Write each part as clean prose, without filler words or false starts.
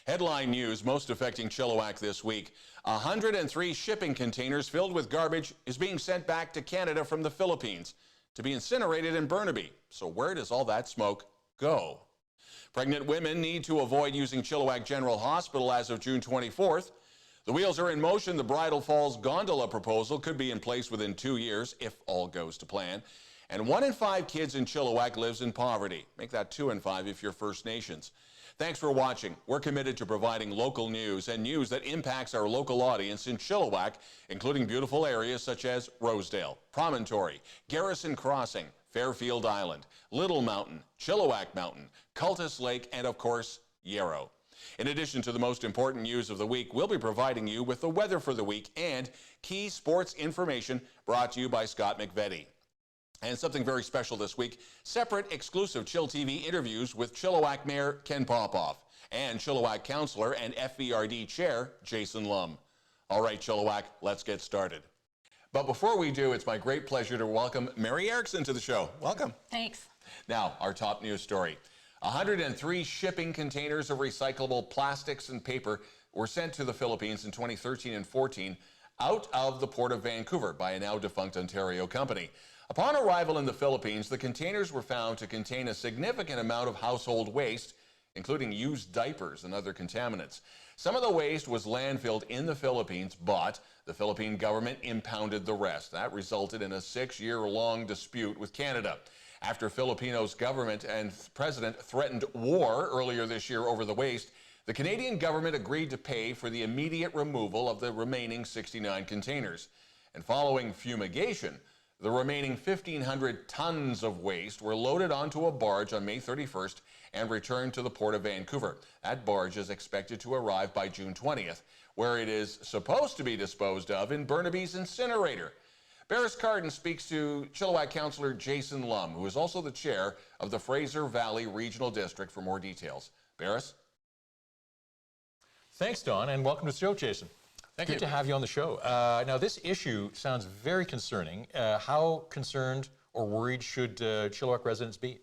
Headline news most affecting Chilliwack this week. 103 shipping containers filled with garbage is being sent back to Canada from the Philippines to be incinerated in Burnaby. So where does all that smoke go? Pregnant women need to avoid using Chilliwack General Hospital as of June 24th. The wheels are in motion. The Bridal Falls Gondola proposal could be in place within 2 years if all goes to plan. And 1 in 5 kids in Chilliwack lives in poverty. Make that 2 in 5 if you're First Nations. Thanks for watching. We're committed to providing local news and news that impacts our local audience in Chilliwack, including beautiful areas such as Rosedale, Promontory, Garrison Crossing, Fairfield Island, Little Mountain, Chilliwack Mountain, Cultus Lake, and of course, Yarrow. In addition to the most important news of the week, we'll be providing you with the weather for the week and key sports information brought to you by Scott McVetty. And something very special this week, separate exclusive chillTV interviews with Chilliwack Mayor Ken Popove and Chilliwack Councillor and FVRD Chair Jason Lum. All right, Chilliwack, let's get started. But before we do, it's my great pleasure to welcome Mary Erickson to the show. Welcome. Thanks. Now, our top news story. 103 shipping containers of recyclable plastics and paper were sent to the Philippines in 2013 and 14 out of the Port of Vancouver by a now defunct Ontario company. Upon arrival in the Philippines, the containers were found to contain a significant amount of household waste, including used diapers and other contaminants. Some of the waste was landfilled in the Philippines, but the Philippine government impounded the rest. That resulted in a 6-year-long dispute with Canada. After Filipinos' government and president threatened war earlier this year over the waste, the Canadian government agreed to pay for the immediate removal of the remaining 69 containers. And following fumigation, the remaining 1,500 tons of waste were loaded onto a barge on May 31st and returned to the Port of Vancouver. That barge is expected to arrive by June 20th, where it is supposed to be disposed of in Burnaby's incinerator. Berris Karden speaks to Chilliwack Councillor Jason Lum, who is also the chair of the Fraser Valley Regional District, for more details. Berris? Thanks, Don, and welcome to the show, Jason. Good to have you on the show. Now, this issue sounds very concerning. How concerned or worried should Chilliwack residents be?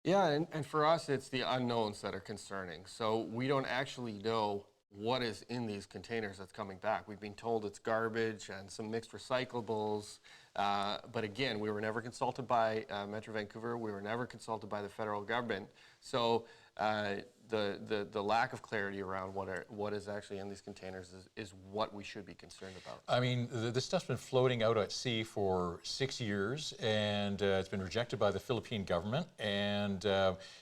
Yeah, and for us, it's the unknowns that are concerning. So we don't actually know what is in these containers that's coming back. We've been told it's garbage and some mixed recyclables. But again, we were never consulted by Metro Vancouver. We were never consulted by the federal government. So the lack of clarity around what is actually in these containers is what we should be concerned about. I mean, this stuff's been floating out at sea for 6 years, and it's been rejected by the Philippine government, and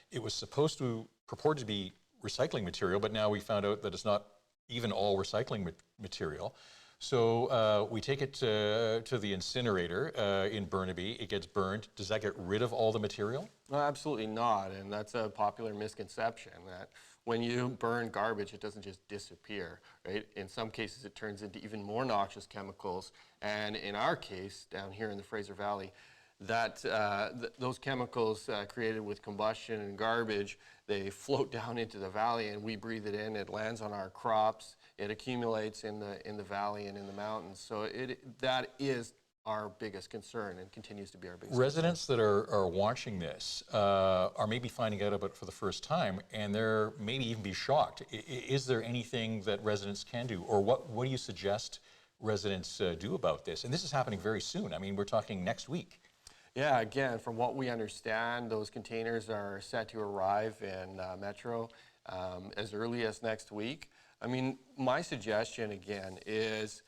it was purported to be recycling material, but now we found out that it's not even all recycling material. So we take it to the incinerator in Burnaby. It gets burned. Does that get rid of all the material? No, absolutely not. And that's a popular misconception that when you burn garbage, it doesn't just disappear, right? In some cases, it turns into even more noxious chemicals. And in our case, down here in the Fraser Valley, that those chemicals created with combustion and garbage, they float down into the valley and we breathe it in. It lands on our crops. It accumulates in the valley and in the mountains. So that is our biggest concern and continues to be our biggest Residents that are watching this are maybe finding out about it for the first time, and they're maybe even be shocked. Is there anything that residents can do, or what do you suggest residents do about this? And this is happening very soon. I mean, we're talking next week. Yeah, again, from what we understand, those containers are set to arrive in Metro as early as next week. I mean, my suggestion, again, is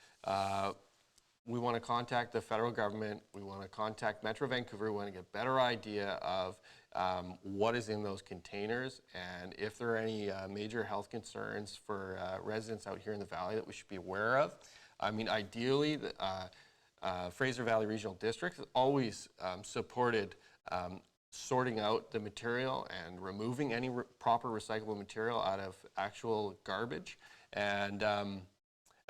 we want to contact the federal government, we want to contact Metro Vancouver, we want to get a better idea of what is in those containers, and if there are any major health concerns for residents out here in the valley that we should be aware of. I mean, ideally, Fraser Valley Regional District has always supported sorting out the material and removing any proper recyclable material out of actual garbage, and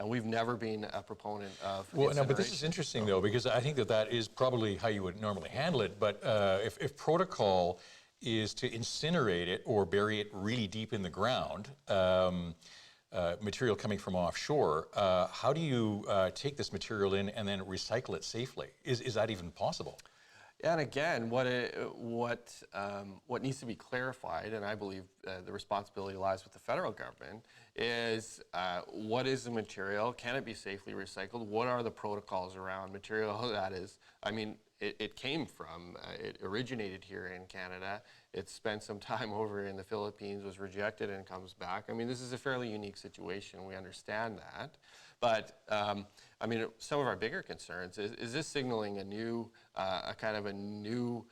we've never been a proponent of Well, no, but this is interesting, though, because I think that is probably how you would normally handle it, but if protocol is to incinerate it or bury it really deep in the ground, material coming from offshore. How do you take this material in and then recycle it safely? Is that even possible? And again, what needs to be clarified, and I believe the responsibility lies with the federal government, is what is the material? Can it be safely recycled? What are the protocols around material that is, I mean, it came from, it originated here in Canada. It spent some time over in the Philippines, was rejected, and comes back. I mean, this is a fairly unique situation. We understand that. But, I mean, some of our bigger concerns is this signaling a new, a kind of a new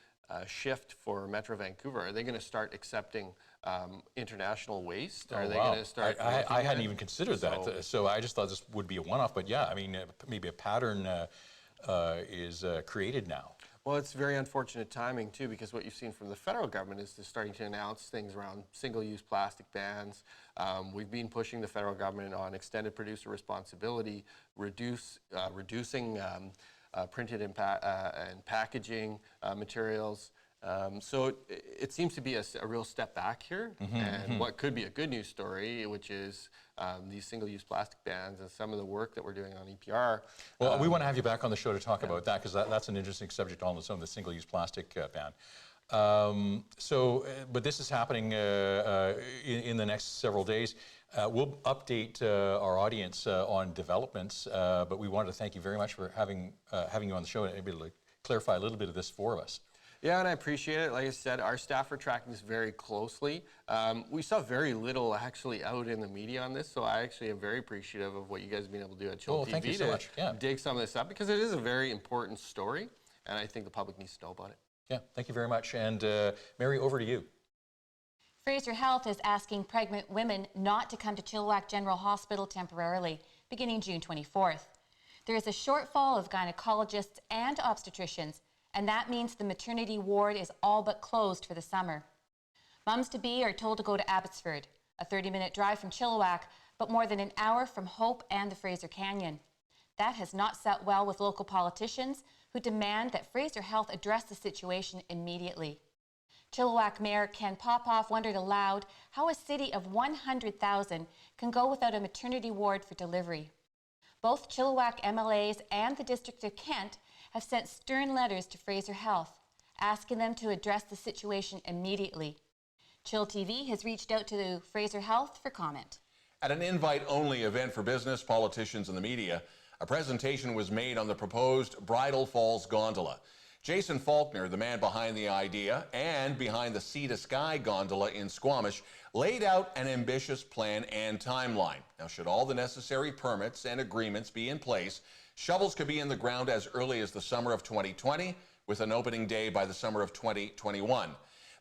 shift for Metro Vancouver? Are they going to start accepting international waste? Are they going to start? I hadn't even considered that. So I just thought this would be a one-off. But yeah, I mean, maybe a pattern is created now. Well, it's very unfortunate timing, too, because what you've seen from the federal government is they're starting to announce things around single-use plastic bans. We've been pushing the federal government on extended producer responsibility, reducing printed and packaging materials. So it seems to be a real step back here, and what could be a good news story, which is these single-use plastic bans and some of the work that we're doing on EPR. Well, we want to have you back on the show to talk about that, because that's an interesting subject on its own, the single-use plastic ban. But this is happening in the next several days. We'll update our audience on developments, but we wanted to thank you very much for having you on the show and able to clarify a little bit of this for us. Yeah, and I appreciate it. Like I said, our staff are tracking this very closely. We saw very little actually out in the media on this, so I actually am very appreciative of what you guys have been able to do at chillTV thank you so much. Yeah. dig some of this up, because it is a very important story, and I think the public needs to know about it. Yeah, thank you very much. And Mary, over to you. Fraser Health is asking pregnant women not to come to Chilliwack General Hospital temporarily, beginning June 24th. There is a shortfall of gynecologists and obstetricians, and that means the maternity ward is all but closed for the summer. Mums-to-be are told to go to Abbotsford, a 30-minute drive from Chilliwack, but more than an hour from Hope and the Fraser Canyon. That has not sat well with local politicians who demand that Fraser Health address the situation immediately. Chilliwack Mayor Ken Popove wondered aloud how a city of 100,000 can go without a maternity ward for delivery. Both Chilliwack MLAs and the District of Kent have sent stern letters to Fraser Health, asking them to address the situation immediately. chillTV has reached out to Fraser Health for comment. At an invite-only event for business, politicians, and the media, a presentation was made on the proposed Bridal Falls Gondola. Jason Faulkner, the man behind the idea and behind the Sea to Sky Gondola in Squamish, laid out an ambitious plan and timeline. Now, should all the necessary permits and agreements be in place, shovels could be in the ground as early as the summer of 2020, with an opening day by the summer of 2021.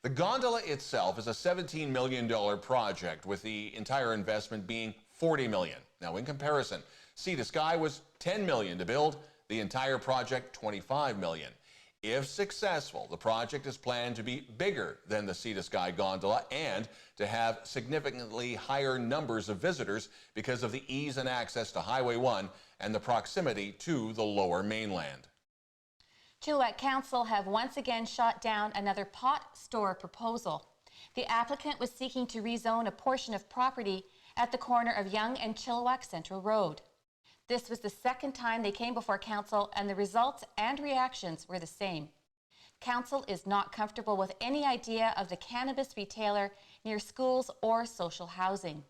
The gondola itself is a $17 million project, with the entire investment being $40 million. Now, in comparison, Sea to Sky was $10 million to build, the entire project $25 million. If successful, the project is planned to be bigger than the Sea to Sky gondola and to have significantly higher numbers of visitors because of the ease and access to Highway 1 and the proximity to the Lower Mainland. Chilliwack Council have once again shot down another pot store proposal. The applicant was seeking to rezone a portion of property at the corner of Yonge and Chilliwack Central Road. This was the second time they came before Council, and the results and reactions were the same. Council is not comfortable with any idea of the cannabis retailer near schools or social housing.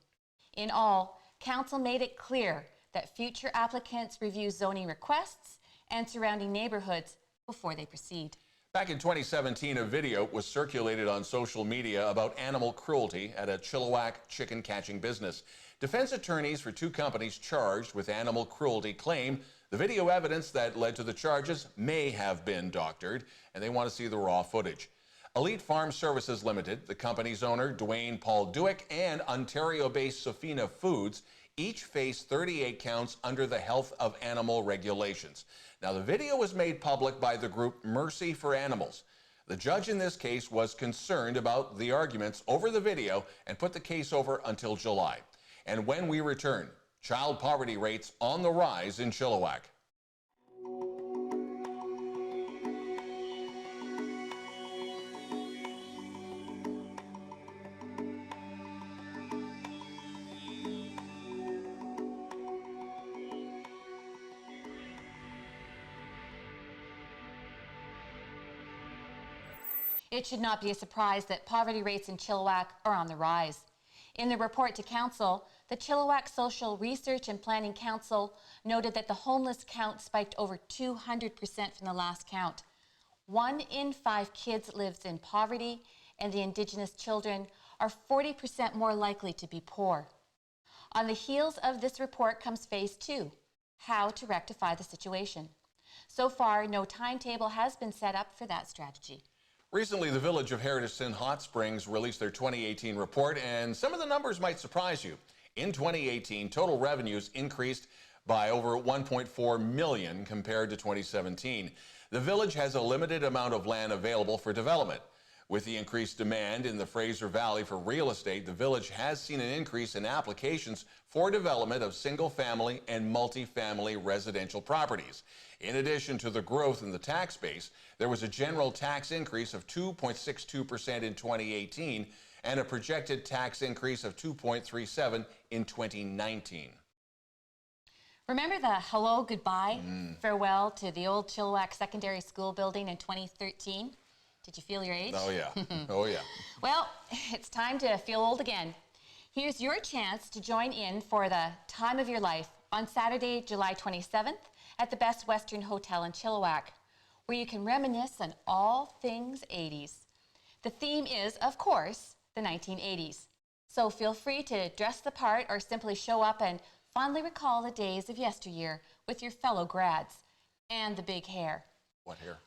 In all, Council made it clear that future applicants review zoning requests and surrounding neighborhoods before they proceed. Back in 2017, a video was circulated on social media about animal cruelty at a Chilliwack chicken catching business. Defense attorneys for two companies charged with animal cruelty claim the video evidence that led to the charges may have been doctored, and they want to see the raw footage. Elite Farm Services Limited, the company's owner, Dwayne Paul Dewick, and Ontario-based Sofina Foods each face 38 counts under the Health of Animal regulations. Now, the video was made public by the group Mercy for Animals. The judge in this case was concerned about the arguments over the video and put the case over until July. And when we return, child poverty rates on the rise in Chilliwack. It should not be a surprise that poverty rates in Chilliwack are on the rise. In the report to Council, the Chilliwack Social Research and Planning Council noted that the homeless count spiked over 200% from the last count. 1 in 5 kids lives in poverty, and the Indigenous children are 40% more likely to be poor. On the heels of this report comes phase 2, how to rectify the situation. So far, no timetable has been set up for that strategy. Recently, the village of Erickson Hot Springs released their 2018 report, and some of the numbers might surprise you. In 2018, total revenues increased by over $1.4 million compared to 2017. The village has a limited amount of land available for development. With the increased demand in the Fraser Valley for real estate, the village has seen an increase in applications for development of single-family and multi-family residential properties. In addition to the growth in the tax base, there was a general tax increase of 2.62% in 2018 and a projected tax increase of 2.37% in 2019. Remember the hello, goodbye, farewell to the old Chilliwack Secondary School building in 2013? Did you feel your age? Oh, yeah. Oh, yeah. Well, it's time to feel old again. Here's your chance to join in for the time of your life on Saturday, July 27th at the Best Western Hotel in Chilliwack, where you can reminisce on all things 80s. The theme is, of course, the 1980s. So feel free to dress the part or simply show up and fondly recall the days of yesteryear with your fellow grads and the big hair. What hair?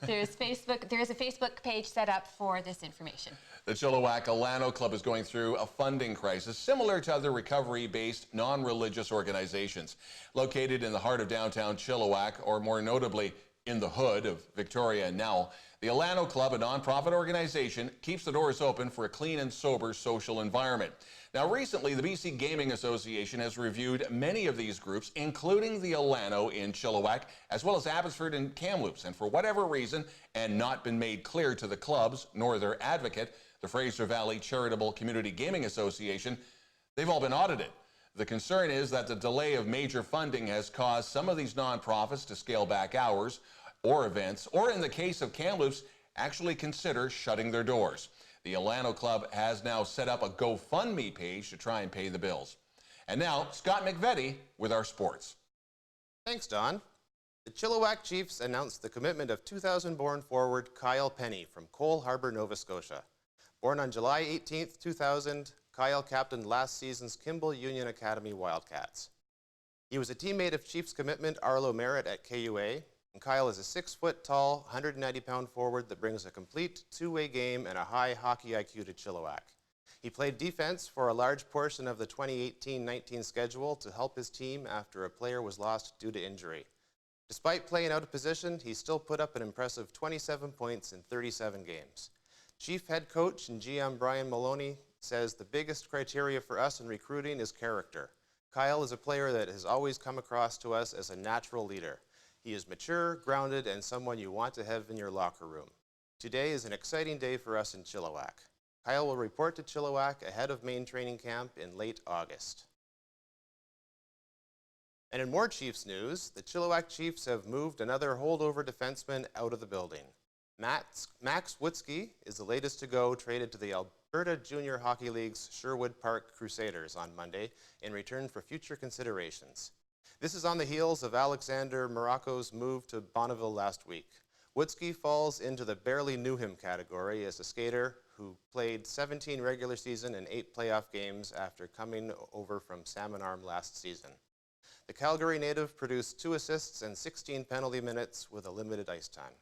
There is a Facebook page set up for this information. The Chilliwack Alano Club is going through a funding crisis similar to other recovery-based non-religious organizations. Located in the heart of downtown Chilliwack, or more notably in the hood of Victoria and Nowell, the Alano Club, a nonprofit organization, keeps the doors open for a clean and sober social environment. Now, recently, the BC Gaming Association has reviewed many of these groups, including the Alano in Chilliwack, as well as Abbotsford and Kamloops. And for whatever reason, and not been made clear to the clubs nor their advocate, the Fraser Valley Charitable Community Gaming Association, they've all been audited. The concern is that the delay of major funding has caused some of these nonprofits to scale back hours or events, or in the case of Kamloops, actually consider shutting their doors. The Alano Club has now set up a GoFundMe page to try and pay the bills. And now, Scott McVetty with our sports. Thanks, Don. The Chilliwack Chiefs announced the commitment of 2000-born forward Kyle Penny from Cole Harbour, Nova Scotia. Born on July 18, 2000, Kyle captained last season's Kimball Union Academy Wildcats. He was a teammate of Chiefs commitment Arlo Merritt at KUA, and Kyle is a 6-foot-tall, 190-pound forward that brings a complete two-way game and a high hockey IQ to Chilliwack. He played defense for a large portion of the 2018-19 schedule to help his team after a player was lost due to injury. Despite playing out of position, he still put up an impressive 27 points in 37 games. Chief head coach and GM Brian Maloney says the biggest criteria for us in recruiting is character. Kyle is a player that has always come across to us as a natural leader. He is mature, grounded, and someone you want to have in your locker room. Today is an exciting day for us in Chilliwack. Kyle will report to Chilliwack ahead of main training camp in late August. And in more Chiefs news, the Chilliwack Chiefs have moved another holdover defenseman out of the building. Max Witzke is the latest to go, traded to the Alberta Junior Hockey League's Sherwood Park Crusaders on Monday in return for future considerations. This is on the heels of Alexander Morocco's move to Bonneville last week. Witzke falls into the barely knew him category as a skater who played 17 regular season and 8 playoff games after coming over from Salmon Arm last season. The Calgary native produced 2 assists and 16 penalty minutes with a limited ice time.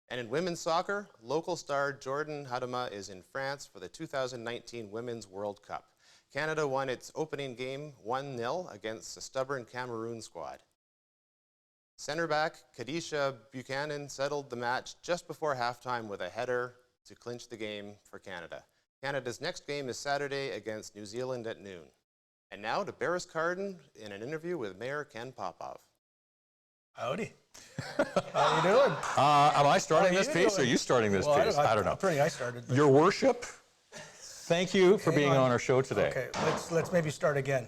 And in women's soccer, local star Jordan Hadama is in France for the 2019 Women's World Cup. Canada won its opening game 1-0 against a stubborn Cameroon squad. Center back Kadisha Buchanan settled the match just before halftime with a header to clinch the game for Canada. Canada's next game is Saturday against New Zealand at noon. And now to Berris Karden in an interview with Mayor Ken Popove. Howdy. How you doing? Am I starting this piece or are you starting this piece? I don't know. I started. Your Worship, thank you for being on our show today. Okay, let's maybe start again.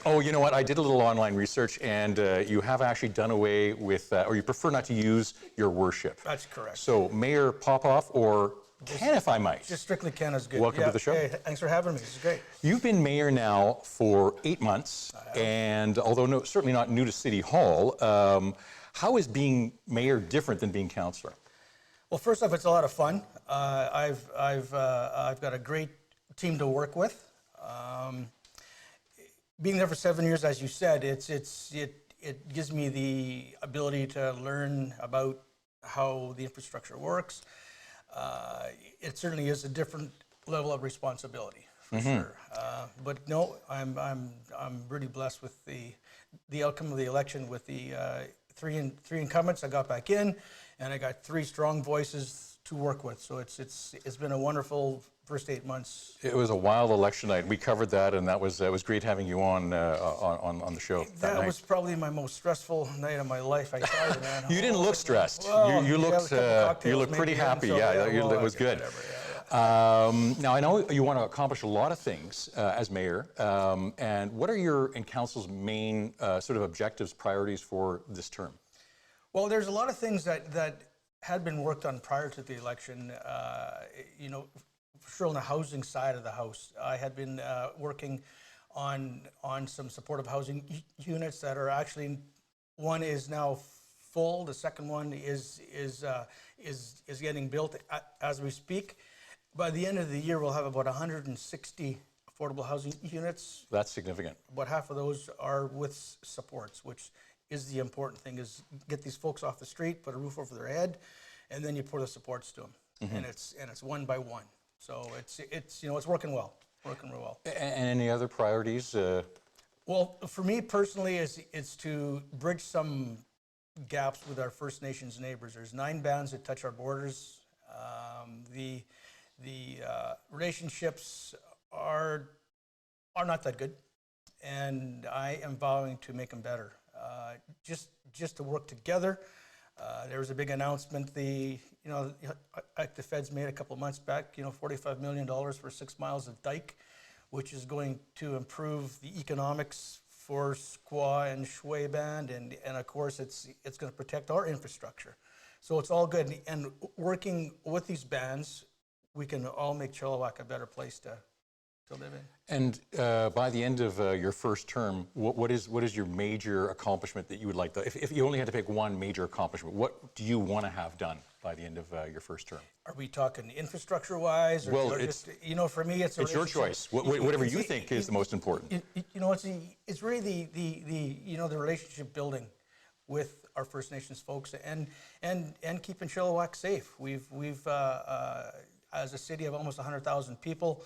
Oh, you know what? I did a little online research, and you have actually done away with, or you prefer not to use your worship. That's correct. So Mayor Popove, or Ken, if I might. Just strictly Ken is good. Welcome to the show. Hey, thanks for having me. This is great. You've been mayor now for 8 months, and although certainly not new to City Hall, how is being mayor different than being councillor? Well, first off, it's a lot of fun. I've got a great team to work with. Being there for 7 years, as you said, it gives me the ability to learn about how the infrastructure works. It certainly is a different level of responsibility, for sure. But no, I'm really blessed with the outcome of the election. With the three incumbents, I got back in, and I got 3 strong voices to work with. So it's been a wonderful first 8 months. It was a wild election night. We covered that, and that was great having you on the show. That was probably my most stressful night of my life. I tell you, man. You didn't look stressed. Well, you looked pretty happy. Yeah, it was good. Now, I know you want to accomplish a lot of things as mayor, and what are your and council's main sort of objectives, priorities for this term? Well, there's a lot of things that had been worked on prior to the election. You know, for sure on the housing side of the house, I had been working on some supportive housing units that are actually, one is now full. The second one is getting built as we speak. By the end of the year, we'll have about 160 affordable housing units. That's significant. About half of those are with supports, which is the important thing, is get these folks off the street, put a roof over their head, and then you pour the supports to them. And it's one by one. So it's working well, working real well. And any other priorities? Well, for me personally, it's to bridge some gaps with our First Nations neighbors. There's 9 bands that touch our borders. The relationships are not that good, and I am vowing to make them better. Just to work together. There was a big announcement the feds made a couple of months back. $45 million for 6 miles of dike, which is going to improve the economics for Squaw and Shwe Band, and of course it's going to protect our infrastructure. So it's all good. And working with these bands, we can all make Chilliwack a better place to live in. And by the end of your first term, what is your major accomplishment that you would like to, if you only had to pick one major accomplishment, what do you want to have done by the end of your first term? Are we talking infrastructure-wise? Well, it's, for me, it's your choice. Whatever you think is the most important. It's really the relationship building with our First Nations folks and keeping Chilliwack safe. We've as a city of almost 100,000 people,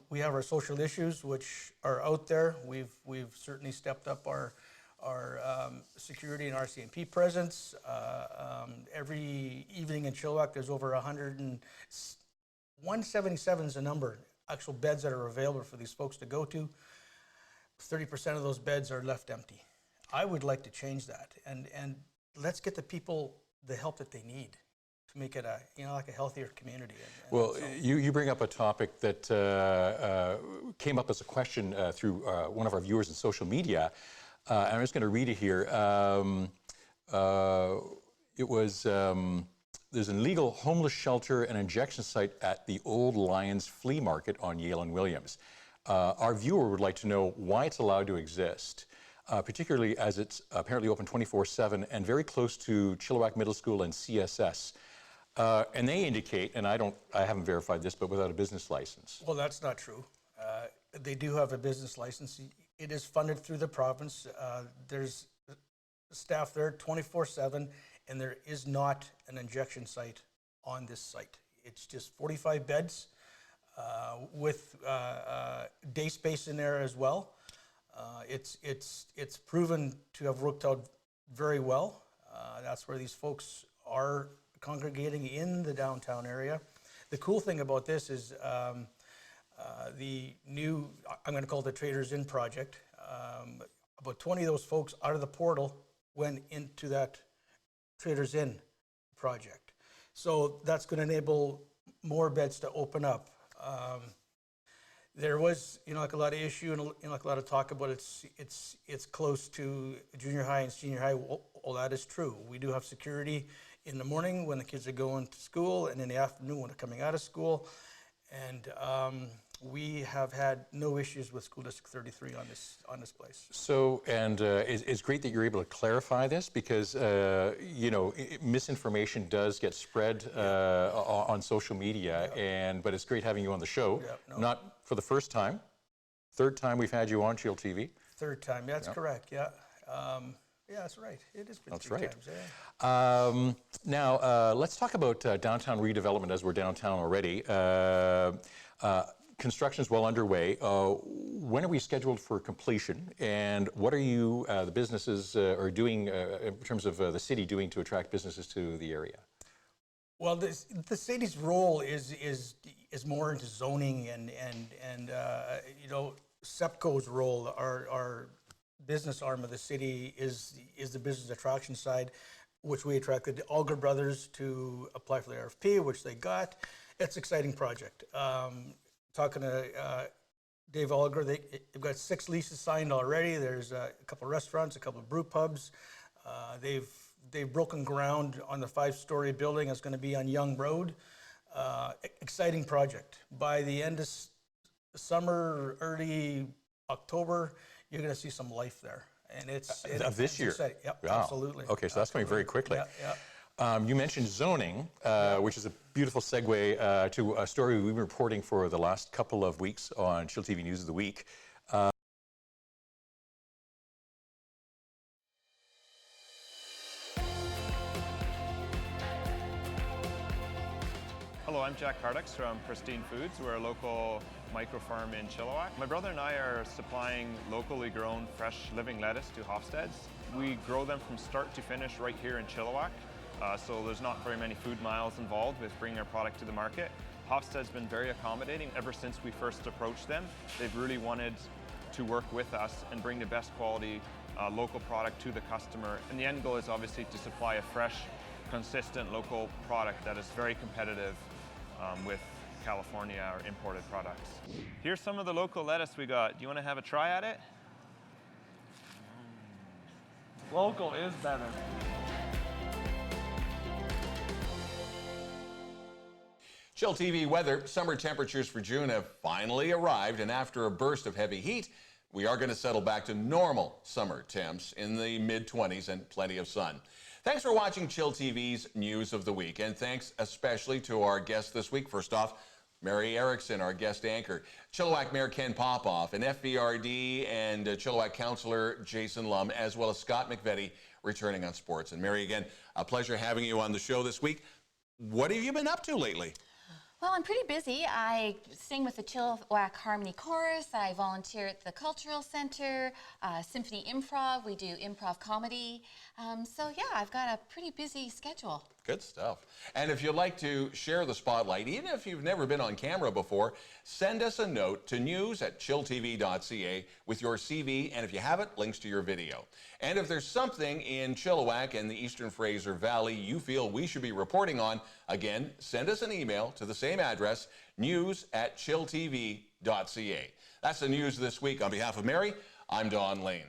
we have our social issues which are out there. We've certainly stepped up our security and RCMP presence. Every evening in Chilliwack, there's over 177 is the number, actual beds that are available for these folks to go to. 30% of those beds are left empty. I would like to change that, and let's get the people the help that they need to make it like a healthier community. Well, you bring up a topic that came up as a question through one of our viewers in social media, and I'm just going to read it here. It was, there's an illegal homeless shelter and injection site at the Old Lions Flea Market on Yale and Williams. Our viewer would like to know why it's allowed to exist, particularly as it's apparently open 24/7 and very close to Chilliwack Middle School and CSS. And they indicate, and I haven't verified this, but without a business license. Well, that's not true. They do have a business license. It is funded through the province. There's staff there 24/7, and there is not an injection site on this site. It's just 45 beds with day space in there as well. It's proven to have worked out very well. That's where these folks are congregating in the downtown area. The cool thing about this is the new, I'm going to call it the Traders Inn project. About 20 of those folks out of the portal went into that Traders Inn project. So that's going to enable more beds to open up. There was, like a lot of issue and like a lot of talk about it's close to junior high and senior high. Well, that is true. We do have security in the morning when the kids are going to school, and in the afternoon when they're coming out of school. And we have had no issues with School District 33 on this place. So, and it's great that you're able to clarify this, because misinformation does get spread on social media, but it's great having you on the show. Not for the first time, third time we've had you on chillTV. Third time, that's correct. Yeah, that's right. It has been that's three right. times. Yeah. Now, let's talk about downtown redevelopment, as we're downtown already. Construction is well underway. When are we scheduled for completion, and what are you, the businesses, are doing in terms of the city doing to attract businesses to the area? Well, the city's role is more into zoning and SEPCO's role, our business arm of the city, is the business attraction side, which we attracted Alger Brothers to apply for the RFP, which they got. It's an exciting project. Talking to Dave Alger, they've got 6 leases signed already. There's a couple of restaurants, a couple of brew pubs. They've broken ground on the 5-story building. It's going to be on Young Road. Exciting project. By the end of summer, early October, you're going to see some life there. And it's this year? Exciting. Yep, wow. Absolutely. Okay, so that's coming very quickly. Yeah. You mentioned zoning, which is a beautiful segue to a story we've been reporting for the last couple of weeks on chillTV News of the Week. Hello, I'm Jack Karden from Pristine Foods. We're a local micro-farm in Chilliwack. My brother and I are supplying locally grown fresh living lettuce to Hofstedes. We grow them from start to finish right here in Chilliwack. So there's not very many food miles involved with bringing our product to the market. Hofstede's been very accommodating ever since we first approached them. They've really wanted to work with us and bring the best quality local product to the customer. And the end goal is obviously to supply a fresh, consistent local product that is very competitive with California or imported products. Here's some of the local lettuce we got. Do you want to have a try at it? Local is better. chillTV weather. Summer temperatures for June have finally arrived, and after a burst of heavy heat, we are going to settle back to normal summer temps in the mid-20s and plenty of sun. Thanks for watching chillTV's News of the Week, and thanks especially to our guests this week. First off, Mary Erickson, our guest anchor, Chilliwack Mayor Ken Popove, and FVRD and Chilliwack Councillor Jason Lum, as well as Scott McVetty, returning on sports. And Mary, again, a pleasure having you on the show this week. What have you been up to lately? Well, I'm pretty busy. I sing with the Chilliwack Harmony Chorus. I volunteer at the Cultural Center, Symphony Improv. We do improv comedy. So yeah, I've got a pretty busy schedule. Good stuff. And if you'd like to share the spotlight, even if you've never been on camera before, send us a note to news@chilltv.ca with your CV, and if you have it, links to your video. And if there's something in Chilliwack and the Eastern Fraser Valley you feel we should be reporting on, again, send us an email to the same address, news@chilltv.ca. That's the news this week. On behalf of Mary, I'm Don Lehn.